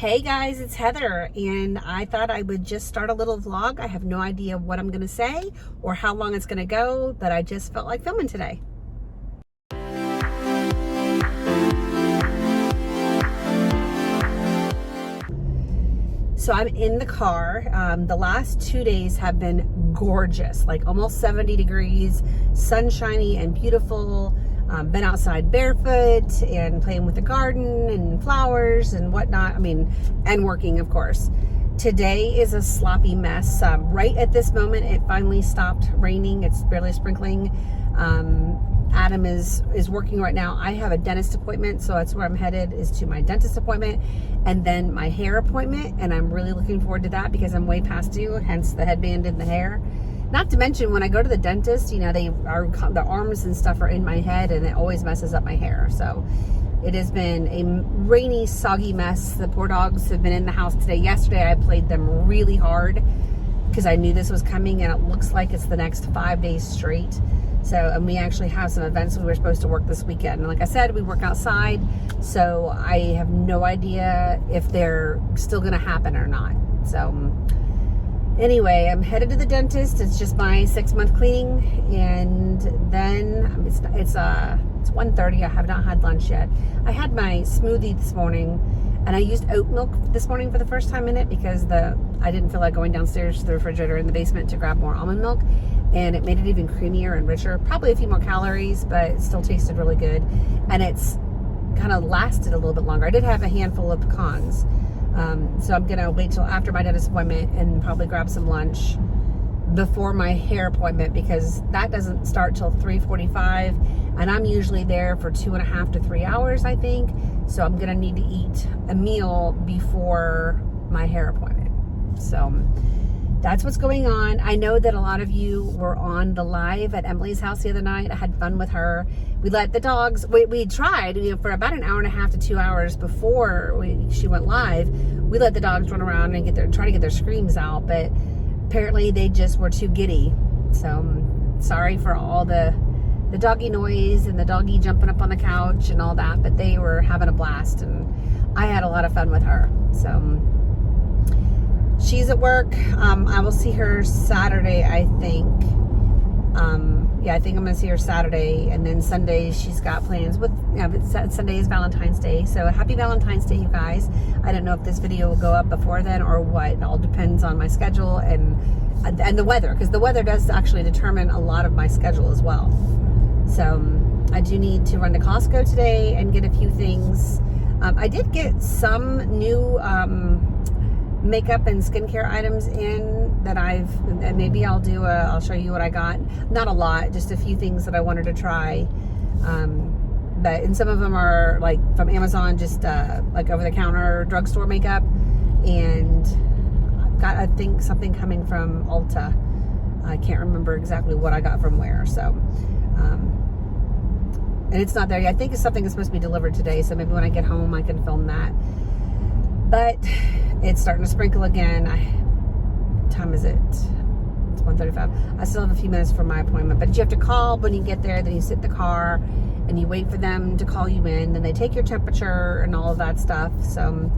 Hey guys, it's Heather, and I thought I would just start a little vlog. I have no idea what I'm gonna say or how long it's gonna go, but I just felt like filming today. So I'm in the car. The last 2 days have been gorgeous, like almost 70 degrees, sunshiny and beautiful. Been outside barefoot and playing with the garden and flowers and whatnot. And working, of course. Today is a sloppy mess. Right at this moment, it finally stopped raining. It's barely sprinkling. Adam is working right now. I have a dentist appointment, so that's where I'm headed, is to my dentist appointment and then my hair appointment. And I'm really looking forward to that because I'm way past due, hence the headband and the hair. Not to mention, when I go to the dentist, you know, the arms and stuff are in my head and it always messes up my hair. So it has been a rainy, soggy mess. The poor dogs have been in the house today. Yesterday, I played them really hard because I knew this was coming, and it looks like it's the next 5 days straight. So, and we actually have some events we were supposed to work this weekend. And like I said, we work outside, so I have no idea if they're still going to happen or not. So anyway, I'm headed to the dentist. It's just my 6-month cleaning, and then it's 1:30. I have not had lunch yet. I had my smoothie this morning, and I used oat milk this morning for the first time in it because I didn't feel like going downstairs to the refrigerator in the basement to grab more almond milk, and it made it even creamier and richer. Probably a few more calories, but it still tasted really good, and it's kind of lasted a little bit longer. I did have a handful of pecans. So I'm gonna wait till after my dentist appointment and probably grab some lunch before my hair appointment, because that doesn't start till 3:45, and I'm usually there for 2.5 to 3 hours, I think. So I'm gonna need to eat a meal before my hair appointment. So that's what's going on. I know that a lot of you were on the live at Emily's house the other night. I had fun with her. We let the dogs, we tried, for about an hour and a half to 2 hours before she went live. We let the dogs run around and try to get their screams out, but apparently they just were too giddy. So sorry for all the doggy noise and the doggy jumping up on the couch and all that, but they were having a blast, and I had a lot of fun with her. So she's at work. I will see her Saturday, I think. I think I'm going to see her Saturday. And then Sunday, she's got plans with, Sunday is Valentine's Day. So happy Valentine's Day, you guys. I don't know if this video will go up before then or what. It all depends on my schedule and the weather, because the weather does actually determine a lot of my schedule as well. So I do need to run to Costco today and get a few things. I did get some new makeup and skincare items in that maybe I'll show you what I got. Not a lot, just a few things that I wanted to try. And some of them are like from Amazon, just like over the counter drugstore makeup. And I've got, I think, something coming from Ulta. I can't remember exactly what I got from where. So, and it's not there yet. I think it's something that's supposed to be delivered today. So maybe when I get home, I can film that. But it's starting to sprinkle again. What time is it? It's 1:35. I still have a few minutes for my appointment, but you have to call when you get there. Then you sit in the car and you wait for them to call you in. Then they take your temperature and all of that stuff. So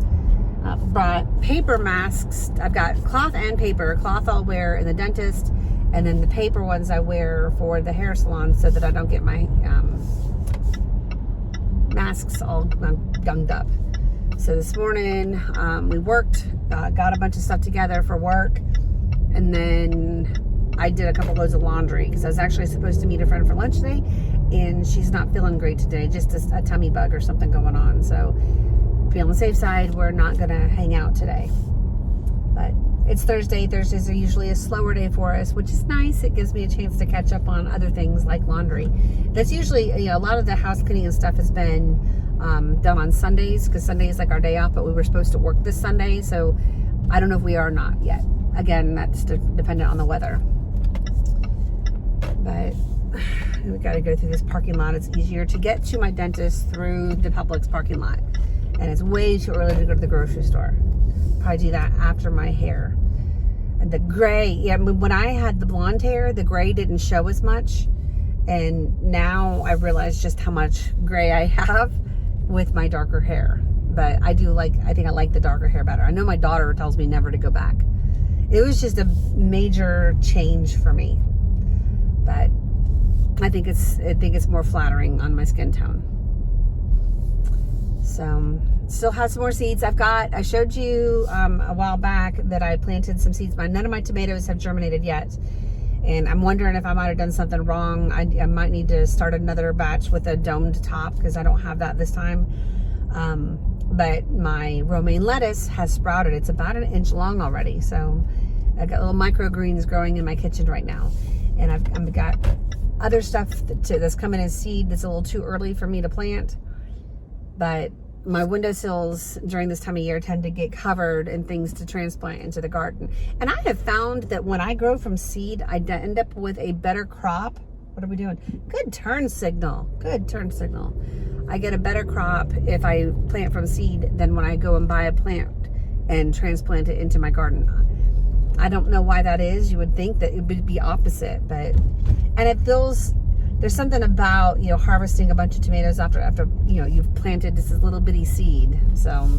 brought paper masks. I've got cloth and paper. Cloth I'll wear in the dentist, and then the paper ones I wear for the hair salon so that I don't get my masks all gunged up. So this morning we worked, got a bunch of stuff together for work, and then I did a couple loads of laundry because I was actually supposed to meet a friend for lunch today, and she's not feeling great today, just a tummy bug or something going on. So be on the safe side, we're not gonna hang out today. But it's Thursday. Thursdays are usually a slower day for us, which is nice. It gives me a chance to catch up on other things like laundry. That's usually, a lot of the house cleaning and stuff has been done on Sundays, because Sunday is like our day off, but we were supposed to work this Sunday, so I don't know if we are or not yet. Again, that's dependent on the weather. But we got to go through this parking lot. It's easier to get to my dentist through the Publix parking lot, and it's way too early to go to the grocery store. Probably do that after my hair. And the gray, when I had the blonde hair, the gray didn't show as much, and now I realize just how much gray I have with my darker hair. but I think I like the darker hair better. I know my daughter tells me never to go back. It was just a major change for me, but I think it's more flattering on my skin tone. So still has some more seeds. I showed you a while back that I planted some seeds, but none of my tomatoes have germinated yet. And I'm wondering if I might have done something wrong. I might need to start another batch with a domed top because I don't have that this time. But my romaine lettuce has sprouted. It's about 1 inch long already. So I've got little microgreens growing in my kitchen right now. And I've got other stuff that's coming as seed that's a little too early for me to plant. But my windowsills during this time of year tend to get covered in things to transplant into the garden. And I have found that when I grow from seed, I end up with a better crop. What are we doing? Good turn signal. Good turn signal. I get a better crop if I plant from seed than when I go and buy a plant and transplant it into my garden. I don't know why that is. You would think that it would be opposite, but, and it feels, there's something about, harvesting a bunch of tomatoes after you've planted this little bitty seed. So,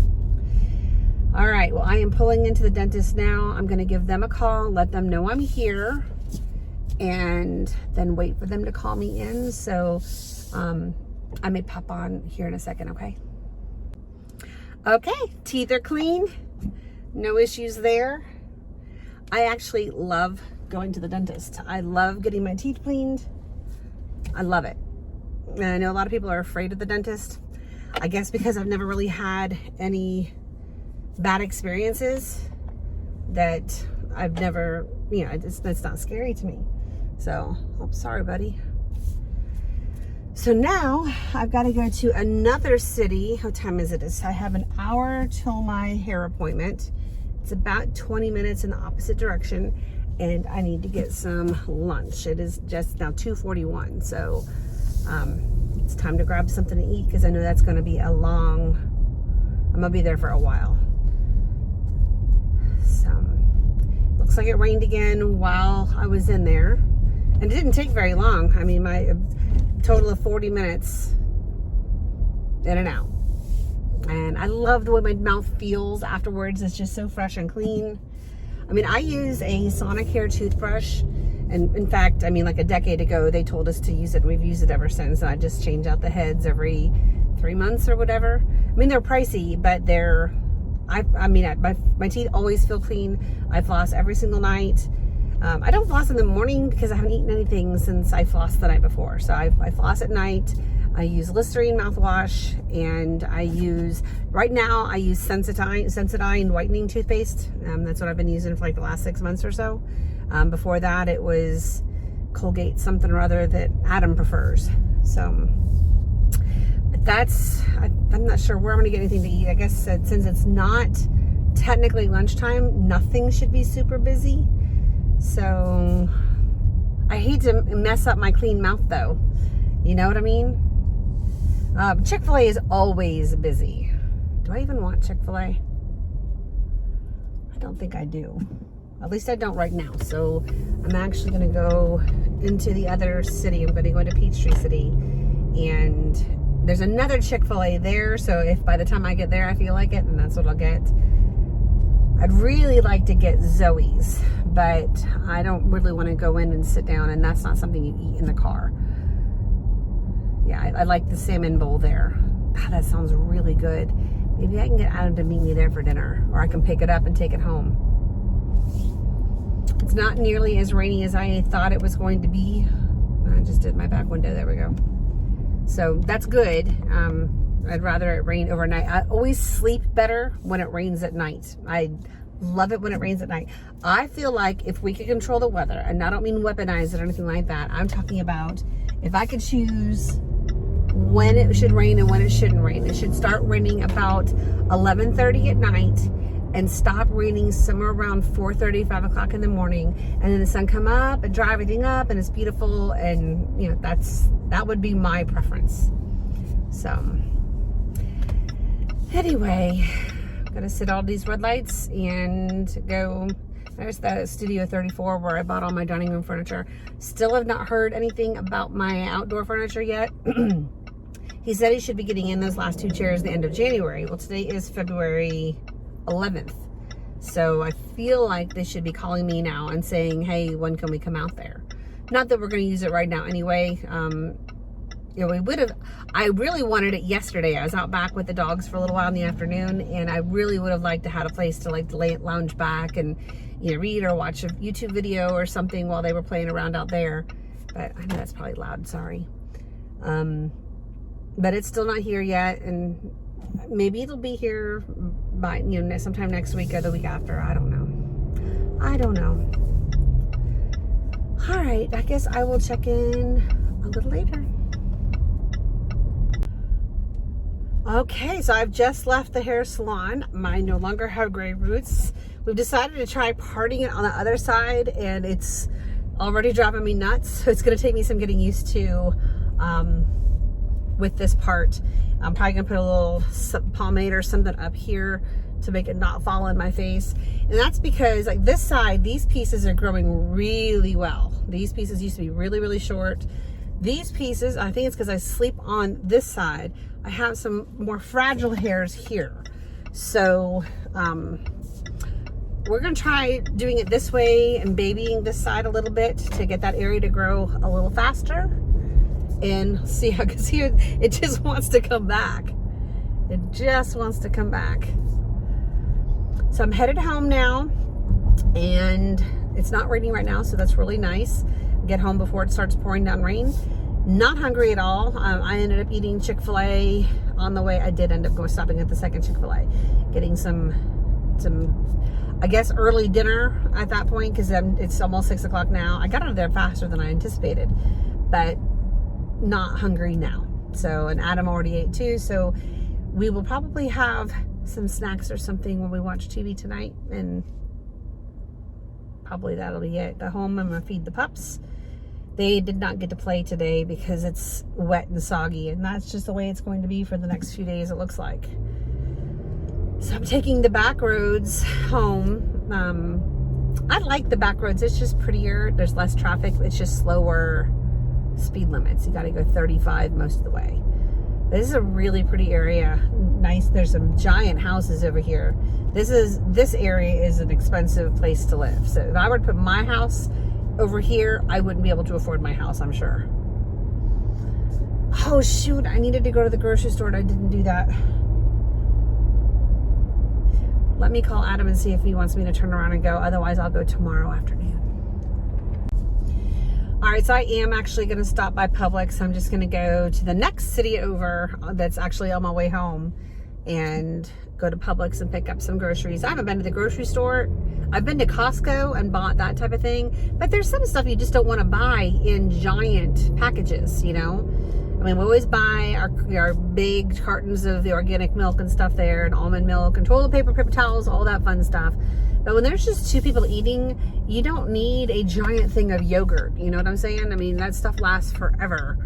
all right, well, I am pulling into the dentist now. I'm going to give them a call, let them know I'm here, and then wait for them to call me in. So, I may pop on here in a second, okay? Okay, teeth are clean. No issues there. I actually love going to the dentist. I love getting my teeth cleaned. I love it. And I know a lot of people are afraid of the dentist. I guess because I've never really had any bad experiences that I've never, it's not scary to me. So, I'm sorry, buddy. So now I've got to go to another city. What time is it? I have an hour till my hair appointment. It's about 20 minutes in the opposite direction. And I need to get some lunch. It is just now 2:41, so it's time to grab something to eat because I know that's going to be I'm going to be there for a while. So, looks like it rained again while I was in there. And it didn't take very long. I mean, my total of 40 minutes in and out. And I love the way my mouth feels afterwards. It's just so fresh and clean. I mean, I use a Sonicare toothbrush, and in fact, like a decade ago, they told us to use it, and we've used it ever since, and I just change out the heads every 3 months or whatever. I mean, they're pricey, but my teeth always feel clean. I floss every single night. I don't floss in the morning because I haven't eaten anything since I flossed the night before, so I floss at night. I use Listerine mouthwash, and right now I use Sensodyne whitening toothpaste. That's what I've been using for the last 6 months or so. Before that, it was Colgate something or other that Adam prefers. So, I'm not sure where I'm gonna get anything to eat. I guess since it's not technically lunchtime, nothing should be super busy. So, I hate to mess up my clean mouth though. You know what I mean? Chick-fil-A is always busy. Do I even want Chick-fil-A? I don't think I do. At least I don't right now. So I'm actually going to go into the other city. I'm going to go into Peachtree City. And there's another Chick-fil-A there. So if by the time I get there I feel like it, then that's what I'll get. I'd really like to get Zoe's. But I don't really want to go in and sit down. And that's not something you eat in the car. Yeah, I like the salmon bowl there. God, that sounds really good. Maybe I can get Adam to meet me there for dinner, or I can pick it up and take it home. It's not nearly as rainy as I thought it was going to be. I just did my back window. There we go. So that's good. I'd rather it rain overnight. I always sleep better when it rains at night. I love it when it rains at night. I feel like if we could control the weather, and I don't mean weaponize it or anything like that. I'm talking about if I could choose when it should rain and when it shouldn't rain. It should start raining about 11:30 at night and stop raining somewhere around 4:30, 5 o'clock in the morning. And then the sun come up and dry everything up and it's beautiful. And that would be my preference. So anyway, I'm gonna sit all these red lights and go. There's the Studio 34 where I bought all my dining room furniture. Still have not heard anything about my outdoor furniture yet. He said he should be getting in those last 2 chairs the end of January. Well, today is February 11th. So I feel like they should be calling me now and saying, hey, when can we come out there? Not that we're going to use it right now anyway. We would have, I really wanted it yesterday. I was out back with the dogs for a little while in the afternoon, and I really would have liked to have a place to like lounge back and, read or watch a YouTube video or something while they were playing around out there. But I know that's probably loud, sorry. But it's still not here yet, and maybe it'll be here by, sometime next week or the week after. I don't know. All right, I guess I will check in a little later. Okay, so I've just left the hair salon. Mine no longer have gray roots. We've decided to try parting it on the other side, and it's already driving me nuts. So it's going to take me some getting used to with this part. I'm probably going to put a little pomade or something up here to make it not fall in my face. And that's because like this side, these pieces are growing really well. These pieces used to be really, really short. These pieces, I think it's because I sleep on this side. I have some more fragile hairs here. So we're gonna try doing it this way and babying this side a little bit to get that area to grow a little faster. And see how, because here it just wants to come back. It just wants to come back. So I'm headed home now, and it's not raining right now, so that's really nice. Get home before it starts pouring down rain. Not hungry at all. I ended up eating Chick-fil-A on the way. I did end up stopping at the second Chick-fil-A, getting some I guess early dinner at that point, because it's almost 6 o'clock now. I got out of there faster than I anticipated, but not hungry now. So, and Adam already ate too, so we will probably have some snacks or something when we watch TV tonight, and probably that'll be it. Go home, I'm gonna feed the pups. They did not get to play today because it's wet and soggy, and that's just the way it's going to be for the next few days, it looks like. So I'm taking the back roads home. I like the back roads. It's just prettier. There's less traffic. It's just slower speed limits. You got to go 35 most of the way. This is a really pretty area. Nice. There's some giant houses over here. This area is an expensive place to live. So if I were to put my house over here, I wouldn't be able to afford my house, I'm sure. Oh shoot, I needed to go to the grocery store and I didn't do that. Let me call Adam and see if he wants me to turn around and go. Otherwise, I'll go tomorrow afternoon. All right, so I am actually going to stop by Publix. I'm just going to go to the next city over that's actually on my way home and go to Publix and pick up some groceries. I haven't been to the grocery store. I've been to Costco and bought that type of thing, but there's some stuff you just don't want to buy in giant packages, I mean, we always buy our big cartons of the organic milk and stuff there, and almond milk and toilet paper, paper towels, all that fun stuff. But when there's just 2 people eating, you don't need a giant thing of yogurt. You know what I'm saying? I mean, that stuff lasts forever.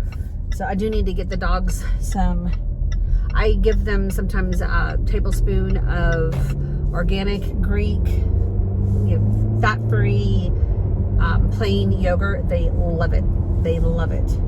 So I do need to get the dogs some. I give them sometimes a tablespoon of organic Greek, fat-free, plain yogurt. They love it. They love it.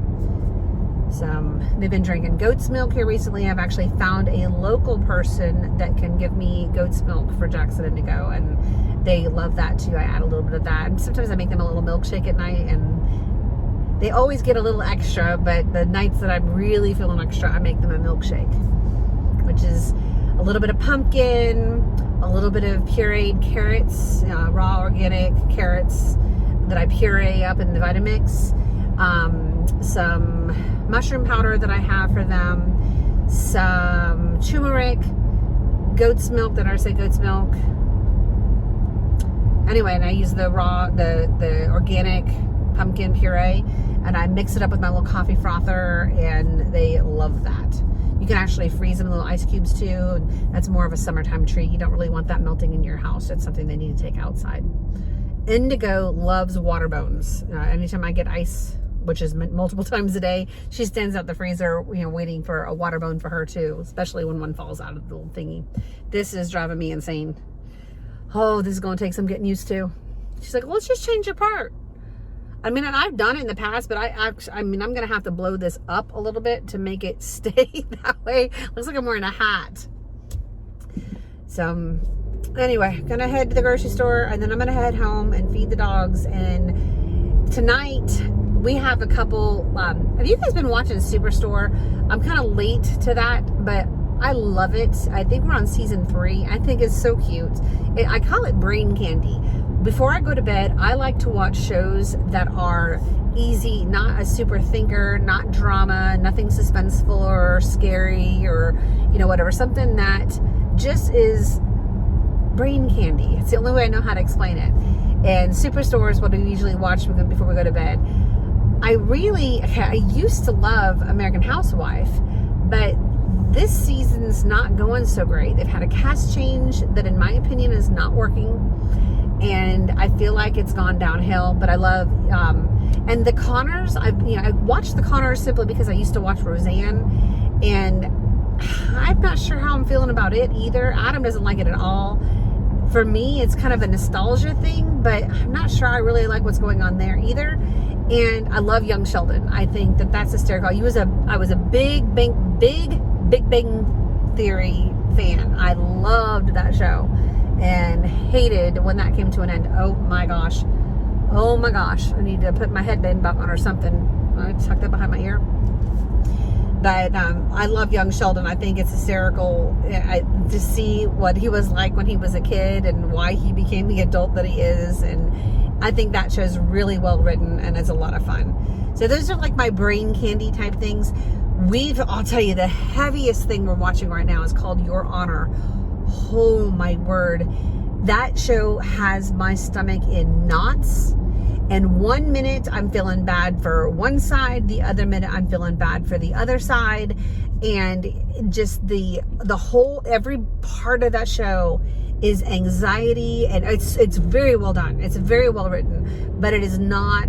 They've been drinking goat's milk here recently. I've actually found a local person that can give me goat's milk for Jackson and Nico, and they love that too. I add a little bit of that, and sometimes I make them a little milkshake at night, and they always get a little extra, but the nights that I'm really feeling extra, I make them a milkshake, which is a little bit of pumpkin, a little bit of pureed carrots, raw organic carrots that I puree up in the Vitamix, some mushroom powder that I have for them, some turmeric, goat's milk, goat's milk. Anyway, and I use the organic pumpkin puree, and I mix it up with my little coffee frother, and they love that. You can actually freeze them in little ice cubes too, and that's more of a summertime treat. You don't really want that melting in your house. It's something they need to take outside. Indigo loves water bones. Anytime I get ice, which is multiple times a day, she stands out the freezer, waiting for a water bone for her too, especially when one falls out of the little thingy. This is driving me insane. Oh, this is going to take some getting used to. She's like, well, let's just change your part. I mean, and I've done it in the past, but I mean, I'm going to have to blow this up a little bit to make it stay that way. Looks like I'm wearing a hat. So anyway, gonna head to the grocery store, and then I'm gonna head home and feed the dogs. And tonight we have a couple, have you guys been watching Superstore? I'm kind of late to that, but I love it. I think we're on season 3. I think it's so cute. I call it brain candy. Before I go to bed, I like to watch shows that are easy, not a super thinker, not drama, nothing suspenseful or scary or, you know, whatever. Something that just is brain candy. It's the only way I know how to explain it. And Superstore is what we usually watch before we go to bed. I used to love American Housewife, but this season's not going so great. They've had a cast change that, in my opinion, is not working, and I feel like it's gone downhill. But I love, and the Connors. I watched the Connors simply because I used to watch Roseanne, and I'm not sure how I'm feeling about it either. Adam doesn't like it at all. For me, it's kind of a nostalgia thing, but I'm not sure I really like what's going on there either. And I love Young Sheldon. I think that's hysterical. I was a Big Bang Theory fan. I loved that show and hated when that came to an end. Oh my gosh. I need to put my headband back on or something. I tucked that behind my ear. But I love Young Sheldon. I think it's hysterical to see what he was like when he was a kid and why he became the adult that he is. And I think that show's really well written and it's a lot of fun. So those are like my brain candy type things. I'll tell you, the heaviest thing we're watching right now is called Your Honor. Oh my word. That show has my stomach in knots. And 1 minute I'm feeling bad for one side, the other minute I'm feeling bad for the other side. And just every part of that show is anxiety, and it's very well done. It's very well written, but it is not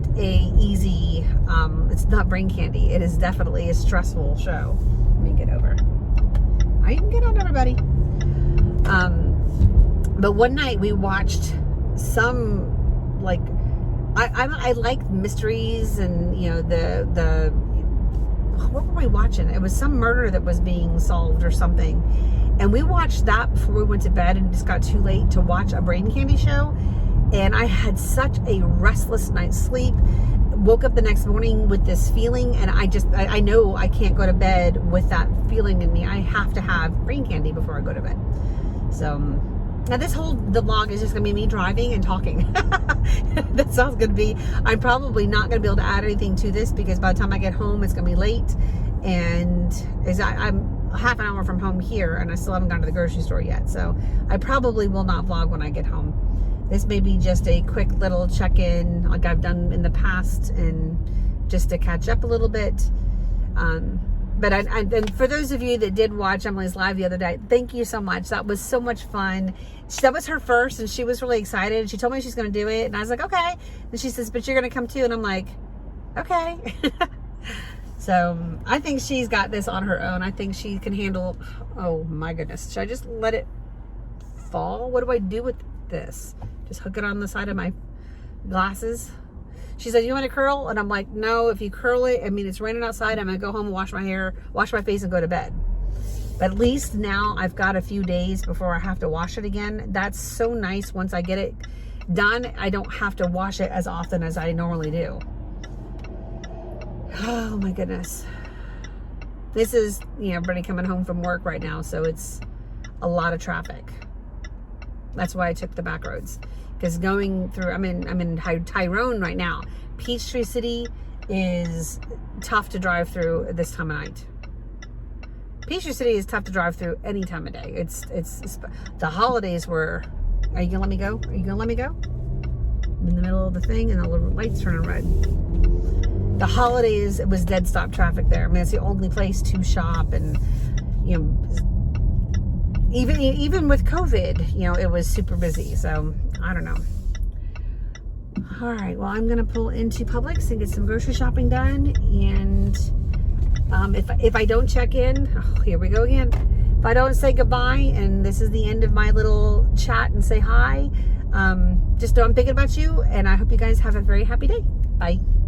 it's not brain candy. It is definitely a stressful show. Let me get over. I can get on, everybody. But one night we watched some, like, I like mysteries, and you know, the what were we watching? It was some murder that was being solved or something. And we watched that before we went to bed, and it just got too late to watch a brain candy show. And I had such a restless night's sleep. Woke up the next morning with this feeling, and I know I can't go to bed with that feeling in me. I have to have brain candy before I go to bed. So now the vlog is just gonna be me driving and talking. That's all it's gonna be. I'm probably not gonna be able to add anything to this because by the time I get home, it's gonna be late. And I'm half an hour from home here, and I still haven't gone to the grocery store yet. So I probably will not vlog when I get home. This may be just a quick little check-in like I've done in the past, and just to catch up a little bit. But and for those of you that did watch Emily's live the other day, thank you so much. That was so much fun. That was her first, and she was really excited. She told me she's going to do it, and I was like, okay. And she says, but you're going to come too. And I'm like, okay. So I think she's got this on her own. I think she can handle, oh my goodness. Should I just let it fall? What do I do with this? Just hook it on the side of my glasses? She said, you want to curl? And I'm like, no, if you curl it, I mean, it's raining outside. I'm going to go home and wash my hair, wash my face, and go to bed. But at least now I've got a few days before I have to wash it again. That's so nice. Once I get it done, I don't have to wash it as often as I normally do. Oh my goodness. This is, everybody coming home from work right now, so it's a lot of traffic. That's why I took the back roads. Because going through, I'm in Tyrone right now. Peachtree City is tough to drive through this time of night. Peachtree City is tough to drive through any time of day. It's the holidays were. Are you gonna let me go? Are you gonna let me go? I'm in the middle of the thing, and the little lights turning red. The holidays, it was dead stop traffic there. I mean, it's the only place to shop, and even with COVID, it was super busy. So I don't know. All right, well, I'm gonna pull into Publix and get some grocery shopping done. And if I don't check in, oh, here we go again. If I don't say goodbye, and this is the end of my little chat and say hi, just know I'm thinking about you, and I hope you guys have a very happy day. Bye. Bye.